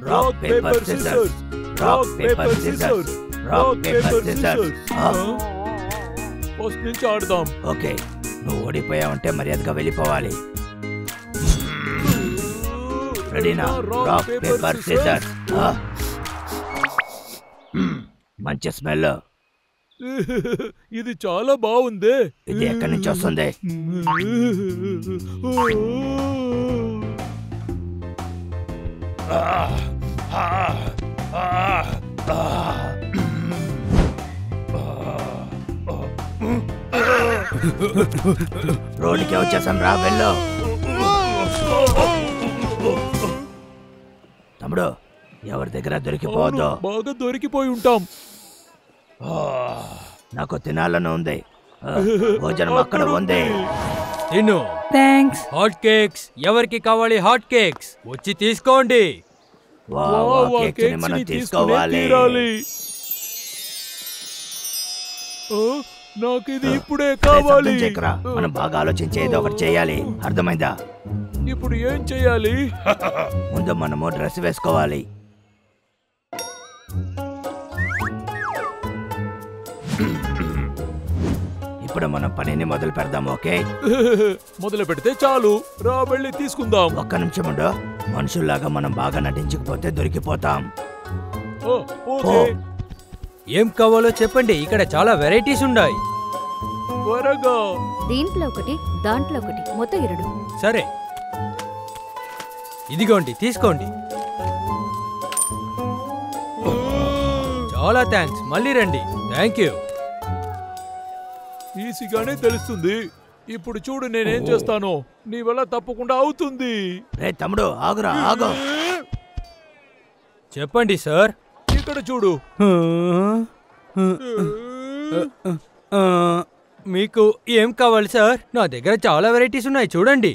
Rock paper scissors. Rock paper scissors. Rock paper scissors. First నుంచి ఆడదాం. Okay, నువ్వు ఓడిపోయావంటే మర్యాదగా వెళ్ళిపోవాలి. రెడీనా? Rock paper scissors. మంచి స్మెల్. ఇది చాలా బాగుంది. ఇది ఎక్కడి నుంచి వస్తుంది? రోడ్డుకే వచ్చేసాం రా, వెళ్ళు. తమ్ముడు, ఎవరి దగ్గర దొరికిపోవద్దు. బాగా దొరికిపోయి ఉంటాం. నాకు తినాలని ఉంది. భోజనం అక్కడ ఉంది. తిను. థ్యాంక్స్. Hot cakes. ఎవరికి కావాలి హాట్ కేక్స్? వచ్చి తీసుకోండి. మనం తీసుకోవాలి. నాకు ఇది ఇప్పుడే కావాలి. మనం బాగా ఆలోచించి ఏదో ఒకటి చేయాలి, అర్థమైందా? ఇప్పుడు ఏం చేయాలి? ముందు మనము డ్రెస్ వేసుకోవాలి. ఇప్పుడు మనం పనిని మొదలు పెడదాం. ఓకే, మొదలు పెడితే చాలు. రా, వెళ్ళి తీసుకుందాం. ఒక్క నిమిషం ఉండు. మనుషుల్లాగా మనం బాగా నటించకపోతే దొరికిపోతాం. ఏం కావాలో చెప్పండి, ఇక్కడ చాలా వెరైటీస్ ఉన్నాయి. త్వరగా. దీంట్లో ఒకటి, దాంట్లో ఒకటి, మొత్తం 2. సరే, ఇదిగోండి, తీసుకోండి. చాలా థ్యాంక్స్. మళ్ళీ రండి. Thank you. ఈజీగానే తెలుస్తుంది. ఇప్పుడు చూడు నేనేం చేస్తాను. నీ వల్ల తప్పకుండా అవుతుంది. రే తమ్ముడు, ఆగురా, ఆగు. చెప్పండి సార్. ఇక్కడ చూడు. మీకు ఏం కావాలి సార్? నా దగ్గర చాలా వెరైటీస్ ఉన్నాయి, చూడండి.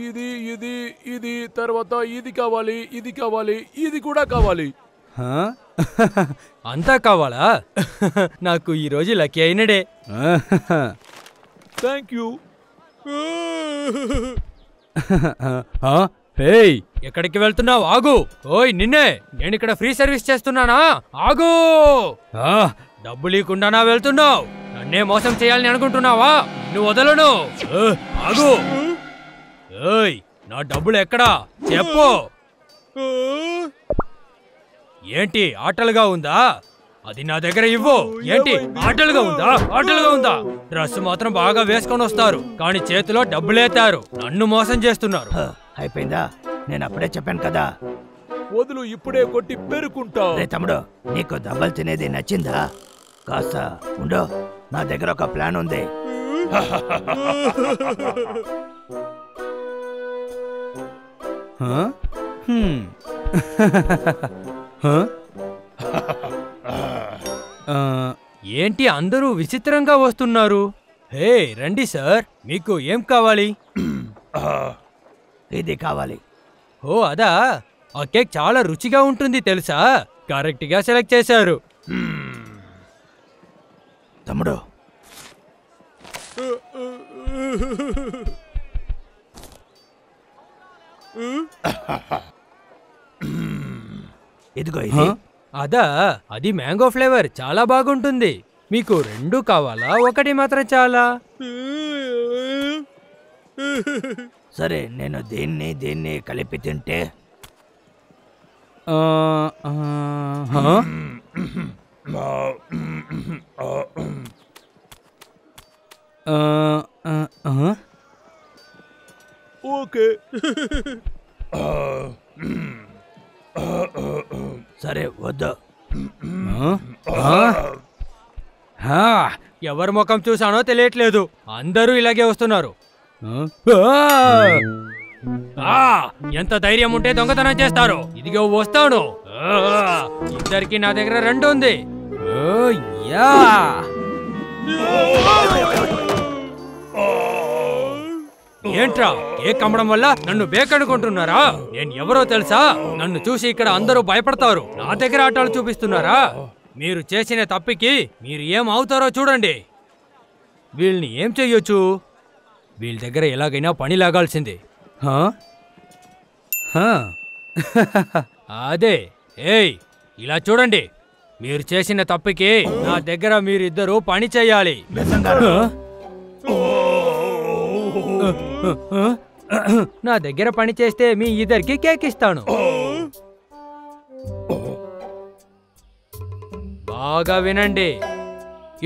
ఇది ఇది ఇది తర్వాత ఇది కావాలి, ఇది కావాలి, ఇది కూడా కావాలి. అంతా కావాలా? నాకు ఈ రోజు లక్కీ అయినడే. Thank you. ఎక్కడికి వెళ్తున్నావు? ఆగు. ఓయ్ నిన్నే, నేను ఇక్కడ ఫ్రీ సర్వీస్ చేస్తున్నానా? ఆగు. డబ్బు లేకుండానా వెళ్తున్నావు? నన్నే మోసం చేయాలని అనుకుంటున్నావా? నువ్వు వదలను. ఆగు. ఓయ్, నా డబ్బులు ఎక్కడా చెప్పు. ఏంటి ఆటలుగా ఉందా? అది నా దగ్గర ఇవ్వు. ఏంటి ఆటలుగా ఉందా? ఆటలుగా ఉందా? డ్రెస్ మాత్రం బాగా వేసుకొని వస్తారు, కానీ చేతిలో డబ్బులేతారు. నన్ను మోసం చేస్తున్నారు. అయిపోయిందా? నేను అప్పుడే చెప్పాను కదా. వదులు, ఇప్పుడే కొట్టి పెరుకుంటా. రే తమ్ముడు, నీకు దెబ్బలు తినేది నచ్చిందా? కాస్త ఉండు, నా దగ్గర ఒక ప్లాన్ ఉంది. ఏంటి అందరూ విచిత్రంగా వస్తున్నారు? హే రండి సార్, మీకు ఏం కావాలి? ఇది కావాలి. ఓ అదా, ఆ కేక్ చాలా రుచిగా ఉంటుంది తెలుసా? కరెక్ట్ గా సెలెక్ట్ చేశారు. తమ్ముడు, ఇదిగో ఇది. అదా, అది మ్యాంగో ఫ్లేవర్, చాలా బాగుంటుంది. మీకు 2 కావాలా, ఒకటి మాత్రం చాలా? సరే, నేను దీన్ని కలిపి తింటే ఓకే. సరే, వద్దు. ఎవరి ముఖం చూసానో తెలియట్లేదు, అందరూ ఇలాగే వస్తున్నారు. ఎంత ధైర్యం ఉంటే దొంగతనం చేస్తారు? ఇదిగో వస్తాను. ఇద్దరికి నా దగ్గర 2 ఉంది. ఏంట్రా, కేక్ అమ్మడం వల్ల నన్ను బేకనుకుంటున్నారా? నేను ఎవరో తెలుసా? నన్ను చూసి ఇక్కడ అందరూ భయపడతారు. నా దగ్గర ఆటలు చూపిస్తున్నారా? మీరు చేసిన తప్పికి మీరు ఏం అవుతారో చూడండి. వీళ్ళని ఏం చెయ్యొచ్చు? వీళ్ళ దగ్గర ఎలాగైనా పని లాగాల్సిందే. అదే ఏయ్ ఇలా చూడండి, మీరు చేసిన తప్పుకి నా దగ్గర మీరిద్దరూ పని చెయ్యాలి. నా దగ్గర పని చేస్తే మీ ఇద్దరికి కేక్ ఇస్తాను. బాగా వినండి,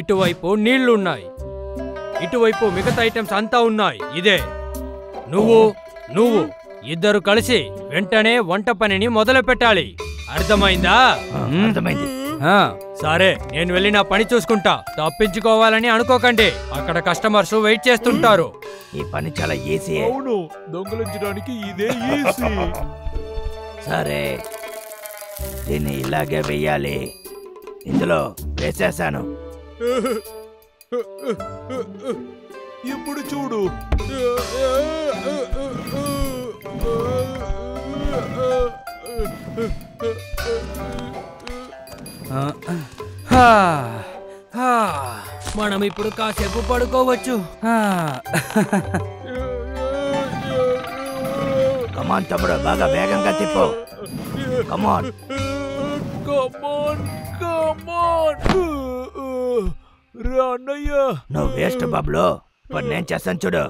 ఇటువైపు నీళ్లున్నాయి, ఇటువైపు మిగతా ఐటమ్స్ అంతా ఉన్నాయి. ఇదే నువ్వు ఇద్దరు కలిసి వెంటనే వంట పనిని మొదలు పెట్టాలి. అర్థమైందా? అర్థమైంది. సరే, నేను వెళ్ళి నా పని చూసుకుంటా. తప్పించుకోవాలని అనుకోకండి, అక్కడ కస్టమర్స్ వెయిట్ చేస్తుంటారు. ఈ పని చాలా ఈజీ. అవును, దొంగలించడానికి ఇదే ఈజీ. సరే, దీన్ని ఇలాగే వెయ్యాలి. ఇందులో వేసేసాను. ఇప్పుడు చూడు. మనం ఇప్పుడు కాసేపు పడుకోవచ్చు. కమాన్ తమ్ముడు, బాగా వేగంగా తిప్పు. కమాన్. రా అన్నయ్య. నువ్వు వేస్ట్ బాబులో. ఇప్పుడు నేను చేస్తాను చూడు.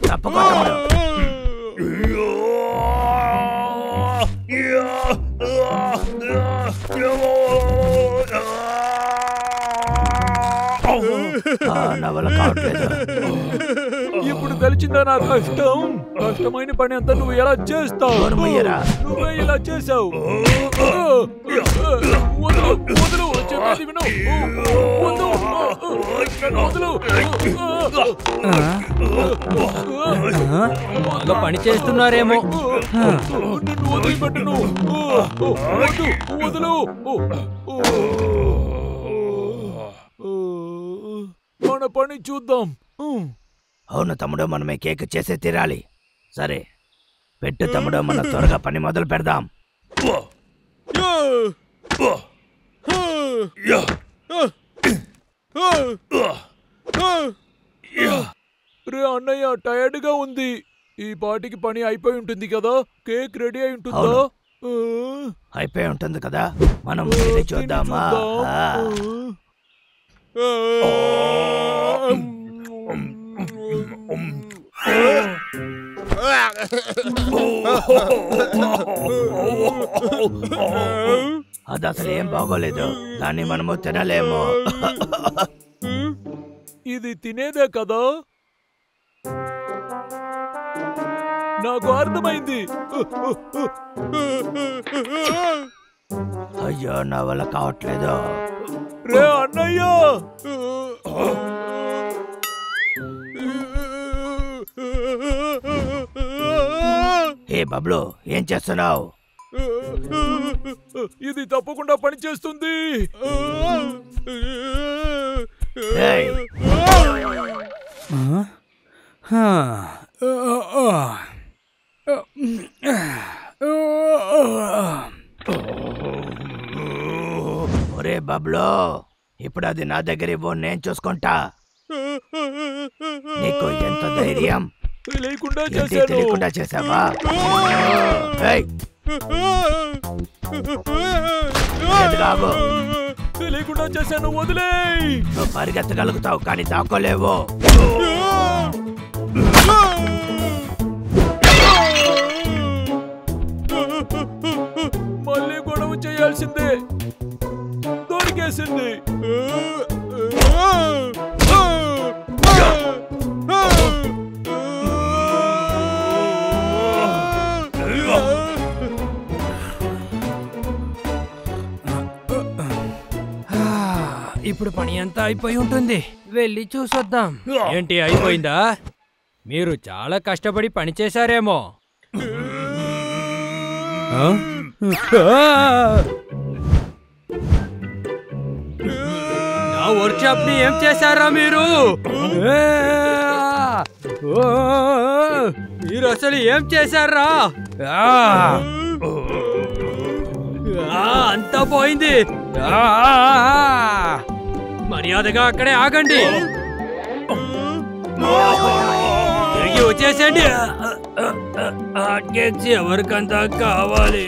తప్పకో తమ్ముడు. నా వల్ల కావట్లేదు. ఇప్పుడు తెలిసిందా నా కష్టం? కష్టమైన పని అంతా నువ్వు ఎలా చేస్తావు? నువ్వే ఇలా చేసావు. చెప్పేది విను. బాగా పని చేస్తున్నారేమో. నిన్ను వదిలిపెట్టను. వదులు. మన పని చూద్దాం. అవును తమ్ముడు, మనమే కేక్ చేసే తీరాలి. సరే పెట్టు తమ్ముడు, మనం త్వరగా పని మొదలు పెడదాం. రే అన్నయ్య, టైర్డ్ గా ఉంది. ఈ పాటికి పని అయిపోయి ఉంటుంది కదా? కేక్ రెడీ అయి ఉంటుందా? అయిపోయి ఉంటుంది కదా, మనం చూద్దామా? అది అసలు ఏం బాగోలేదు, దాన్ని మనము తినలేము. ఇది తినేదే కదా? నాకు అర్థమైంది. అయ్యో, నా వల్ల కావట్లేదు. రే అన్నయ్య, ఏ బబ్లు, ఏం చేస్తున్నావు? ఇది తప్పకుండా పనిచేస్తుంది. ఒరే బబ్లు, ఇప్పుడు అది నా దగ్గర ఇవ్వు, నేను చూసుకుంటా. నీకు ఎంత ధైర్యం? తెలియకుండా చేసావా? తెలియకుండా చేశాను, వదిలే. నువ్వు పరిగెత్తగలుగుతావు కానీ దాక్కోలేవు. మళ్ళీ గొడవ చేయాల్సిందే. దొరికేసింది. ఇప్పుడు పని అంతా అయిపోయి ఉంటుంది, వెళ్ళి చూసొద్దాం. ఏంటి, అయిపోయిందా? మీరు చాలా కష్టపడి పని చేశారేమో. నా వర్క్షాప్ ని ఏం చేశారా మీరు? మీరు అసలు ఏం చేశారా? అంతా పోయింది. మర్యాదగా అక్కడే ఆగండి, తిరిగి వచ్చేసండి. కేక్స్ ఎవరికంతా కావాలి?